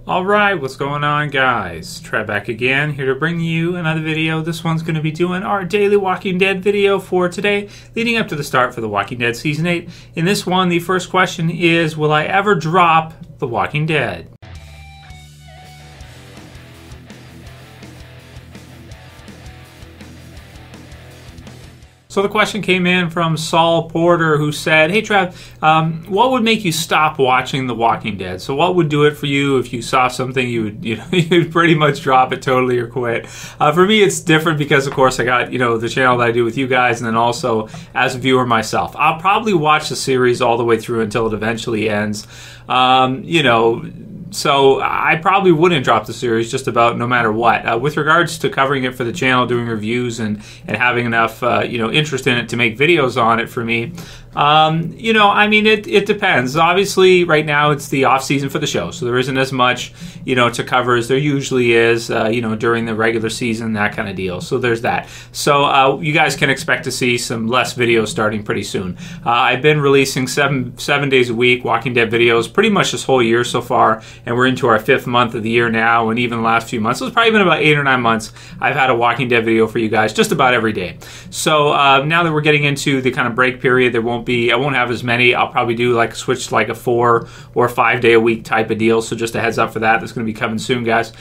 Alright, what's going on, guys? Trev back again, here to bring you another video. This one's going to be doing our daily Walking Dead video for today, leading up to the start for The Walking Dead Season 8. In this one, the first question is, will I ever drop The Walking Dead? So the question came in from Saul Porter, who said, "Hey Trev, what would make you stop watching The Walking Dead? So what would do it for you if you saw something you'd pretty much drop it totally or quit?" For me, it's different because, of course, I got the channel that I do with you guys, and then also as a viewer myself. I'll probably watch the series all the way through until it eventually ends. So I probably wouldn't drop the series just about no matter what. With regards to covering it for the channel, doing reviews, and having enough interest in it to make videos on it for me, it depends. Obviously, right now it's the off season for the show, so there isn't as much to cover as there usually is during the regular season, that kind of deal. So there's that. So you guys can expect to see some less videos starting pretty soon. I've been releasing seven days a week Walking Dead videos pretty much this whole year so far, and we're into our 5th month of the year now, and even the last few months, so it's probably been about 8 or 9 months I've had a Walking Dead video for you guys just about every day. So now that we're getting into the kind of break period, I won't have as many. I'll probably do switch a 4 or 5 day a week type of deal. So just a heads up for that. That's going to be coming soon, guys.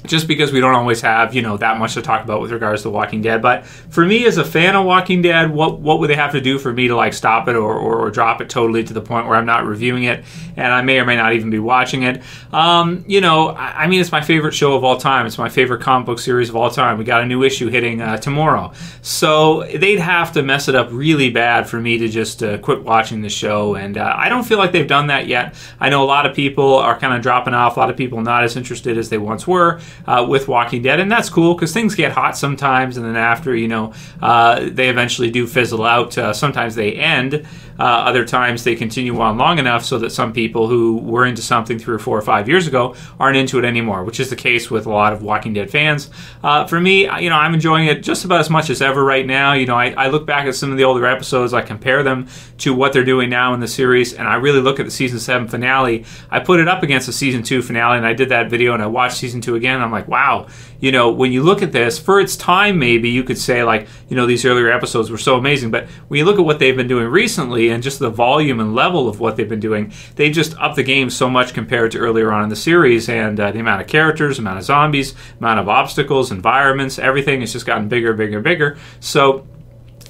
Just because we don't always have, that much to talk about with regards to Walking Dead. But for me, as a fan of Walking Dead, what would they have to do for me to stop it or drop it totally to the point where I'm not reviewing it and I may or may not even be watching it? It's my favorite show of all time. It's my favorite comic book series of all time. We got a new issue hitting tomorrow. So they'd have to mess it up really bad for me to just quit watching the show. And I don't feel like they've done that yet. I know a lot of people are kind of dropping off. A lot of people not as interested as they once were with Walking Dead, and that's cool because things get hot sometimes, and then after they eventually do fizzle out. Sometimes they end, other times they continue on long enough so that some people who were into something 3 or 4 or 5 years ago aren't into it anymore, which is the case with a lot of Walking Dead fans. For me, I'm enjoying it just about as much as ever right now. I look back at some of the older episodes, I compare them to what they're doing now in the series, and I really look at the season 7 finale. I put it up against the season 2 finale, and I did that video, and I watched season 2 again, and I'm like, wow, when you look at this, for its time, maybe you could say these earlier episodes were so amazing, but when you look at what they've been doing recently and just the volume and level of what they've been doing, they just upped the game so much compared to earlier on in the series, and the amount of characters, amount of zombies, amount of obstacles, environments, everything has just gotten bigger, bigger, bigger. So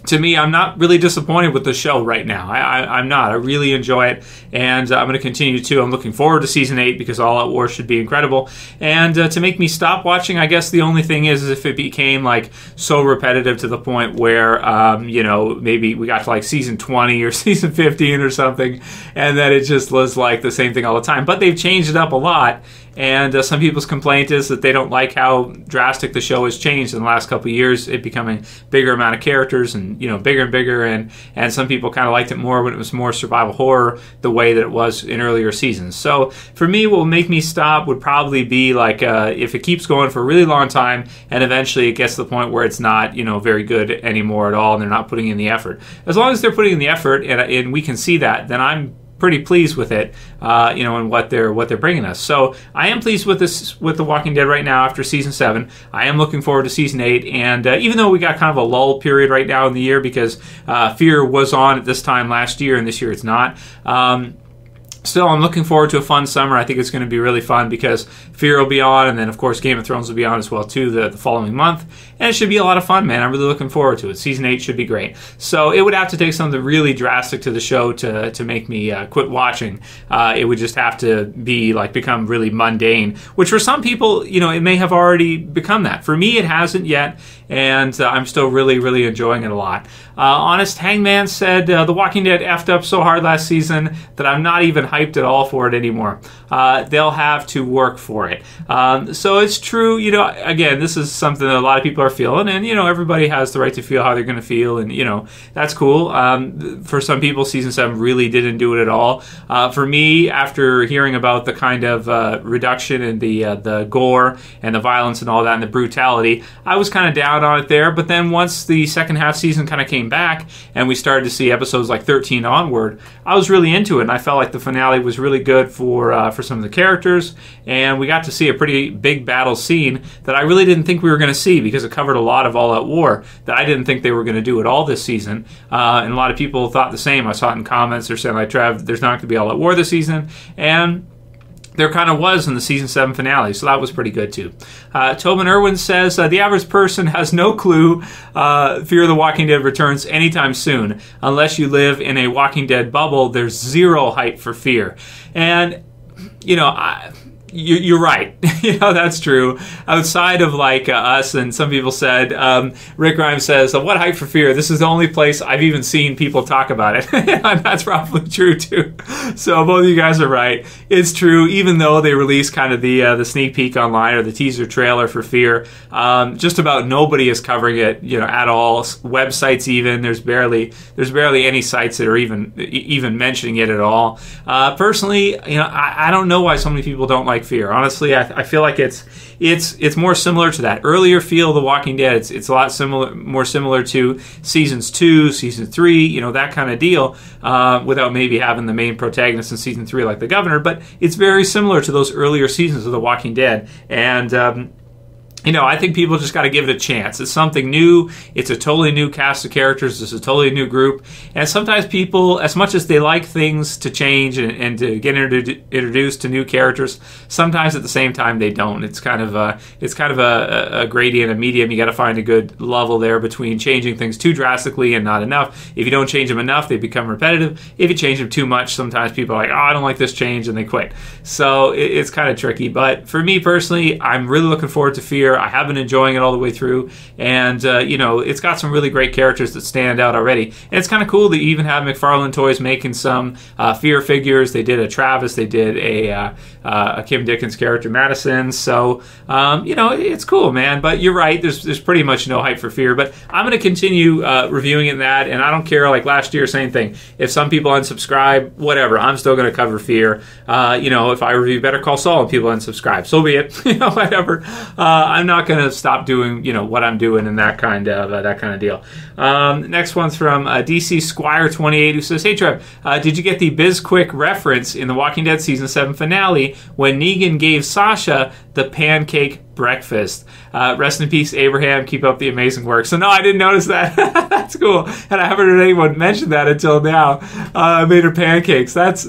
to me, I'm not really disappointed with the show right now. I'm not. I really enjoy it, and I'm going to continue to. I'm looking forward to Season 8 because All Out War should be incredible. And to make me stop watching, I guess the only thing is if it became so repetitive to the point where, maybe we got to Season 20 or Season 15 or something, and that it just was the same thing all the time. But they've changed it up a lot. And some people's complaint is that they don't like how drastic the show has changed in the last couple of years, it becoming bigger amount of characters and bigger and bigger, and some people kind of liked it more when it was more survival horror the way that it was in earlier seasons. So for me, what would make me stop would probably be if it keeps going for a really long time and eventually it gets to the point where it's not very good anymore at all and they're not putting in the effort. As long as they're putting in the effort and we can see that, then I'm pretty pleased with it, and what they're bringing us. So I am pleased with The Walking Dead right now after Season 7. I am looking forward to Season 8, and even though we got kind of a lull period right now in the year because Fear was on at this time last year, and this year it's not, still, I'm looking forward to a fun summer. I think it's going to be really fun because Fear will be on, and then, of course, Game of Thrones will be on as well, too, the following month. And it should be a lot of fun, man. I'm really looking forward to it. Season 8 should be great. So it would have to take something really drastic to the show to make me quit watching. It would just have to be, become really mundane, which for some people, it may have already become that. For me, it hasn't yet, and I'm still really, really enjoying it a lot. Honest Hangman said, The Walking Dead effed up so hard last season that I'm not even hyped at all for it anymore. They'll have to work for it. So it's true, again, this is something that a lot of people are feeling, and, everybody has the right to feel how they're going to feel, and, that's cool. For some people, Season 7 really didn't do it at all. For me, after hearing about the kind of reduction in the gore and the violence and all that and the brutality, I was kind of down on it there, but then once the second half season kind of came back and we started to see episodes 13 onward, I was really into it, and I felt like the finale finale was really good for some of the characters, and we got to see a pretty big battle scene that I really didn't think we were going to see, because it covered a lot of All Out War that I didn't think they were going to do at all this season. And a lot of people thought the same. I saw it in comments. They're saying, like, Trev, there's not going to be All Out War this season, and there kind of was in the season 7 finale, so that was pretty good too. Tobin Erwin says, the average person has no clue Fear the Walking Dead returns anytime soon. Unless you live in a Walking Dead bubble, there's zero hype for Fear. And, you know, you're right. You know, that's true. Outside of like us, and some people said, Rick Grimes says, what hype for Fear? This is the only place I've even seen people talk about it. And that's probably true too. So both of you guys are right. It's true, even though they released kind of the sneak peek online, or the teaser trailer for Fear. Just about nobody is covering it, you know, at all. Websites even, there's barely any sites that are even mentioning it at all. Personally, you know, I don't know why so many people don't like Fear. Honestly, I feel like it's more similar to that earlier feel of The Walking Dead. It's a lot more similar to seasons 2, season 3, you know, that kind of deal, without maybe having the main protagonist in season 3 like the Governor. But it's very similar to those earlier seasons of The Walking Dead, and you know, I think people just got to give it a chance. It's something new. It's a totally new cast of characters. It's a totally new group. And sometimes people, as much as they like things to change and to get introduced to new characters, sometimes at the same time they don't. It's kind of a gradient, a medium. You got to find a good level there between changing things too drastically and not enough. If you don't change them enough, they become repetitive. If you change them too much, sometimes people are like, oh, I don't like this change, and they quit. So it's kind of tricky. But for me personally, I'm really looking forward to Fear. I have been enjoying it all the way through, and you know, it's got some really great characters that stand out already. And it's kind of cool to even have McFarlane Toys making some Fear figures. They did a Travis, they did a Kim Dickens character, Madison. So you know, it's cool, man. But you're right, there's pretty much no hype for Fear. But I'm going to continue reviewing it in that, and I don't care. Like last year, same thing. If some people unsubscribe, whatever, I'm still going to cover Fear. You know, if I review Better Call Saul and people unsubscribe, so be it. You know, whatever. I'm not going to stop doing, you know, what I'm doing and that kind of deal. Next one's from DC Squire 28, who says, "Hey Trev, did you get the Bisquick reference in the Walking Dead season 7 finale when Negan gave Sasha the pancake breakfast? Rest in peace, Abraham. Keep up the amazing work." So no, I didn't notice that. That's cool, and I haven't heard anyone mention that until now. Made her pancakes. That's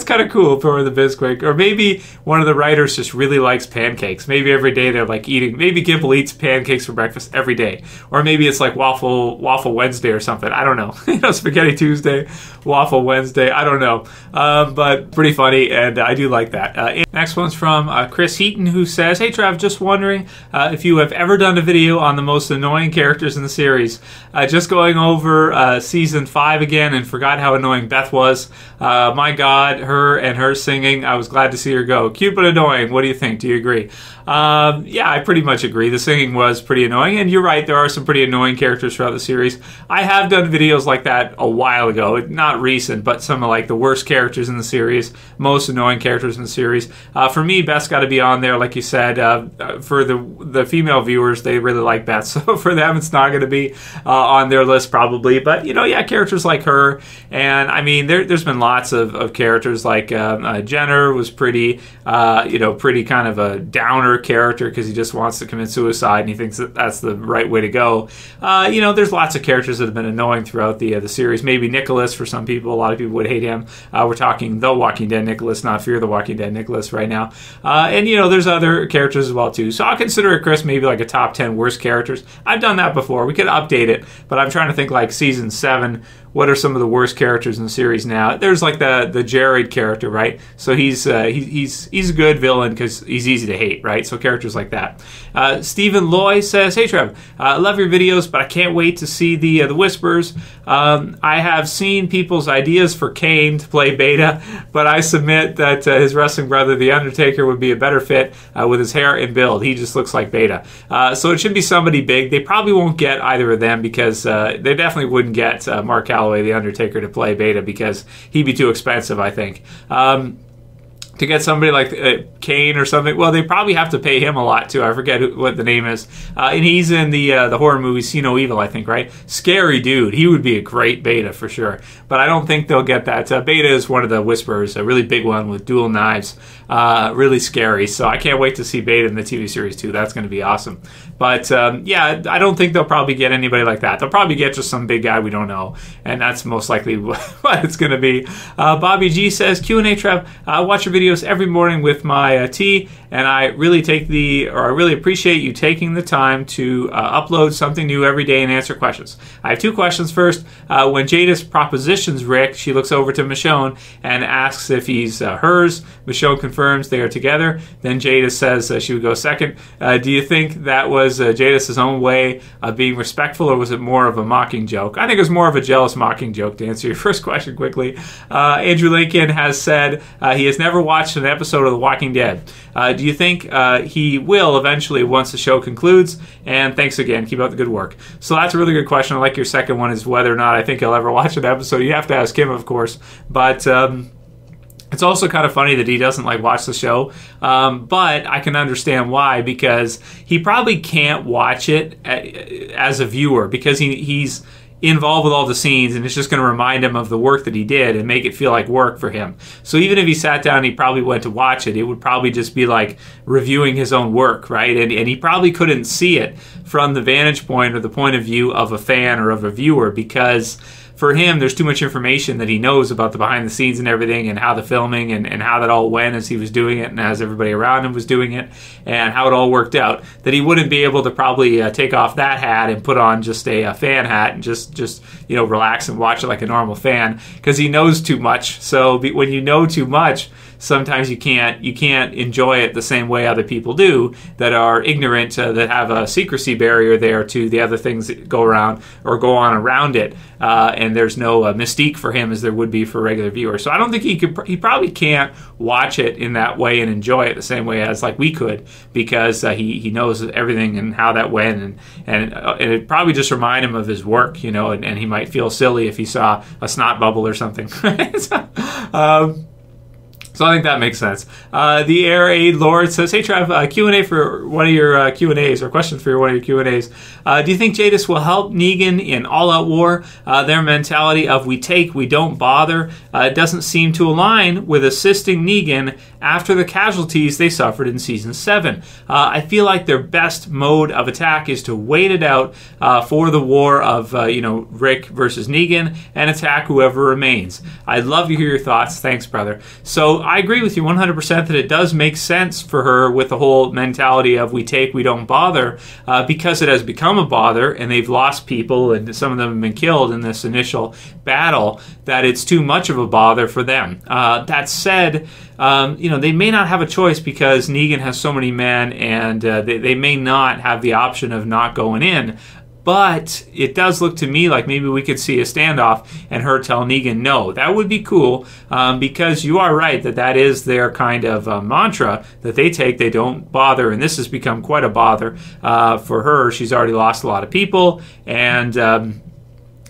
kind of cool for the Bisquick. Or maybe one of the writers just really likes pancakes. Maybe every day they're like eating. Maybe Gimple eats pancakes for breakfast every day, or maybe it's like waffle Wednesday or something. I don't know. You know, Spaghetti Tuesday, waffle Wednesday. I don't know, but pretty funny, and I do like that. Next one's from Chris Heaton, who says, "Hey Trev, just wondering if you have ever done a video on the most annoying characters in the series. Just going over season 5 again and forgot how annoying Beth was. My God, her singing. I was glad to see her go. Cute but annoying. What do you think? Do you agree?" Yeah, I pretty much agree. The singing was pretty annoying, and you're right, there are some pretty annoying characters throughout the series. I have done videos like that a while ago, not recent, but some of like the worst characters in the series, most annoying characters in the series. For me, Beth's got to be on there, like you said. For the female viewers, they really like Beth, so for them, it's not going to be on their list probably. But you know, yeah, characters like her, and I mean, there's been lots of characters like Jenner was pretty, you know, pretty kind of a downer character because he just wants to commit suicide and he thinks that that's the right way to go. You know, there's lots of characters that have been annoying throughout the series. Maybe Nicholas for some people. A lot of people would hate him. We're talking The Walking Dead Nicholas, not Fear the Walking Dead Nicholas right now. And you know, there's other characters as well too. So I'll consider it, Chris, maybe like a top 10 worst characters. I've done that before. We could update it, but I'm trying to think like season 7. What are some of the worst characters in the series now? There's like the Jared character, right? So he's a good villain because he's easy to hate, right? So characters like that. Stephen Loy says, "Hey Trev, I love your videos, but I can't wait to see the Whispers. I have seen people's ideas for Kane to play Beta, but I submit that his wrestling brother, The Undertaker, would be a better fit with his hair and build. He just looks like Beta. So it should be somebody big. They probably won't get either of them because they definitely wouldn't get Mark Calloway, The Undertaker, to play Beta because he'd be too expensive, I think. to get somebody like Kane or something. Well, they probably have to pay him a lot too. I forget what the name is. And he's in the horror movie See No Evil, I think, right? Scary dude. He would be a great Beta for sure. But I don't think they'll get that. Beta is one of the Whisperers, a really big one with dual knives. Really scary. So I can't wait to see Beta in the TV series too. That's going to be awesome. But yeah, I don't think they'll probably get anybody like that. They'll probably get just some big guy we don't know. And that's most likely what it's going to be. Bobby G says, Q&A Trev, watch your videos every morning with my tea, and I really appreciate you taking the time to upload something new every day and answer questions. I have 2 questions. First, when Jadis propositions Rick, she looks over to Michonne and asks if he's hers. Michonne confirms they are together. Then Jadis says she would go second. Do you think that was Jadis' own way of being respectful, or was it more of a mocking joke? I think it was more of a jealous mocking joke, to answer your first question quickly. Andrew Lincoln has said he has never watched an episode of The Walking Dead. Do you think he will eventually once the show concludes? And thanks again. Keep up the good work. So that's a really good question. I like your second one, is whether or not I think he'll ever watch an episode. You have to ask him, of course. But it's also kind of funny that he doesn't watch the show. But I can understand why, because he probably can't watch it as a viewer, because he's involved with all the scenes, and it's just going to remind him of the work that he did and make it feel like work for him. So even if he sat down and he probably went to watch it, it would probably just be like reviewing his own work, right? And he probably couldn't see it from the vantage point or the point of view of a fan or of a viewer, because for him, there's too much information that he knows about the behind the scenes and everything, and how the filming and how that all went as he was doing it and as everybody around him was doing it, and how it all worked out, that he wouldn't be able to probably take off that hat and put on just a fan hat and just relax and watch it like a normal fan, because he knows too much. So when you know too much, sometimes you can't enjoy it the same way other people do that are ignorant, that have a secrecy barrier there to the other things that go around or go on around it, and there's no mystique for him as there would be for a regular viewer. So I don't think he probably can't watch it in that way and enjoy it the same way as we could, because he knows everything and how that went, and it probably just remind him of his work, and he might feel silly if he saw a snot bubble or something. So I think that makes sense. The Air Aid Lord says, hey Trev, Q&A for one of your Q&As, or questions for one of your Q&As. Do you think Jadis will help Negan in All Out War? Their mentality of we take, we don't bother, doesn't seem to align with assisting Negan after the casualties they suffered in Season 7. I feel like their best mode of attack is to wait it out for the war of Rick versus Negan and attack whoever remains. I'd love to hear your thoughts. Thanks, brother. So I agree with you 100% that it does make sense for her with the whole mentality of we take, we don't bother, because it has become a bother and they've lost people and some of them have been killed in this initial battle, that it's too much of a bother for them. That said, they may not have a choice, because Negan has so many men, and they may not have the option of not going in. But it does look to me like maybe we could see a standoff and her tell Negan no. That would be cool, because you are right that is their kind of mantra, that they take, they don't bother, and this has become quite a bother for her. She's already lost a lot of people, and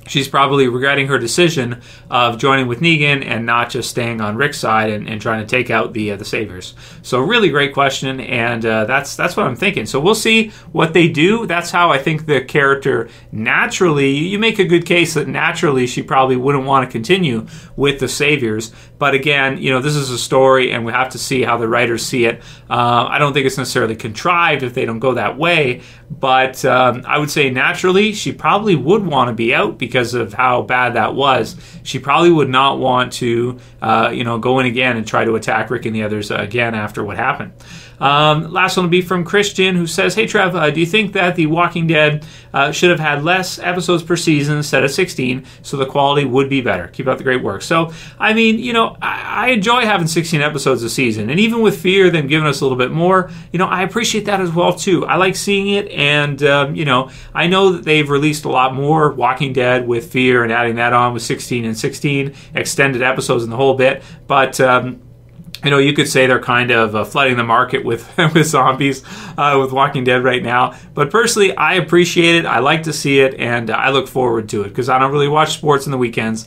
she's probably regretting her decision of joining with Negan and not just staying on Rick's side and trying to take out the Saviors. So really great question, and that's what I'm thinking. So we'll see what they do. That's how I think the character naturally, you make a good case that naturally she probably wouldn't want to continue with the Saviors. But again, this is a story, and we have to see how the writers see it. I don't think it's necessarily contrived if they don't go that way, but I would say naturally she probably would want to be out because of how bad that was. She probably would not want to, go in again and try to attack Rick and the others again after what happened. Last one will be from Christian, who says, hey Trev, do you think that The Walking Dead should have had less episodes per season instead of 16 so the quality would be better? Keep up the great work. So, I mean, I enjoy having 16 episodes a season, and even with Fear, them giving us a little bit more, I appreciate that as well too. I like seeing it, and I know that they've released a lot more Walking Dead with Fear and adding that on with 16 and 16 extended episodes and the whole bit, but You know, you could say they're kind of flooding the market with with zombies, with Walking Dead right now. But personally, I appreciate it. I like to see it, and I look forward to it because I don't really watch sports on the weekends,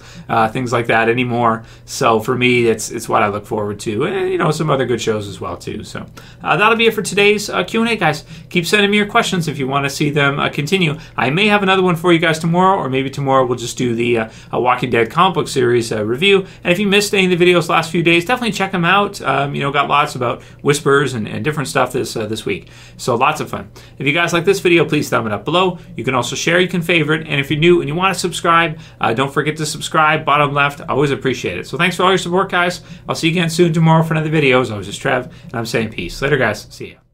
things like that anymore. So for me, it's what I look forward to, and you know, some other good shows as well too. So that'll be it for today's Q&A, guys. Keep sending me your questions if you want to see them continue. I may have another one for you guys tomorrow, or maybe tomorrow we'll just do the Walking Dead comic book series review. And if you missed any of the videos last few days, definitely check them out. You know, got lots about whispers and different stuff this week. So lots of fun. If you guys like this video, please thumb it up below. You can also share, you can favorite, and if you're new and you want to subscribe, don't forget to subscribe, bottom left. I always appreciate it. So thanks for all your support, guys. I'll see you again soon tomorrow for another video. As always, it's Trev, and I'm saying peace. Later, guys. See ya.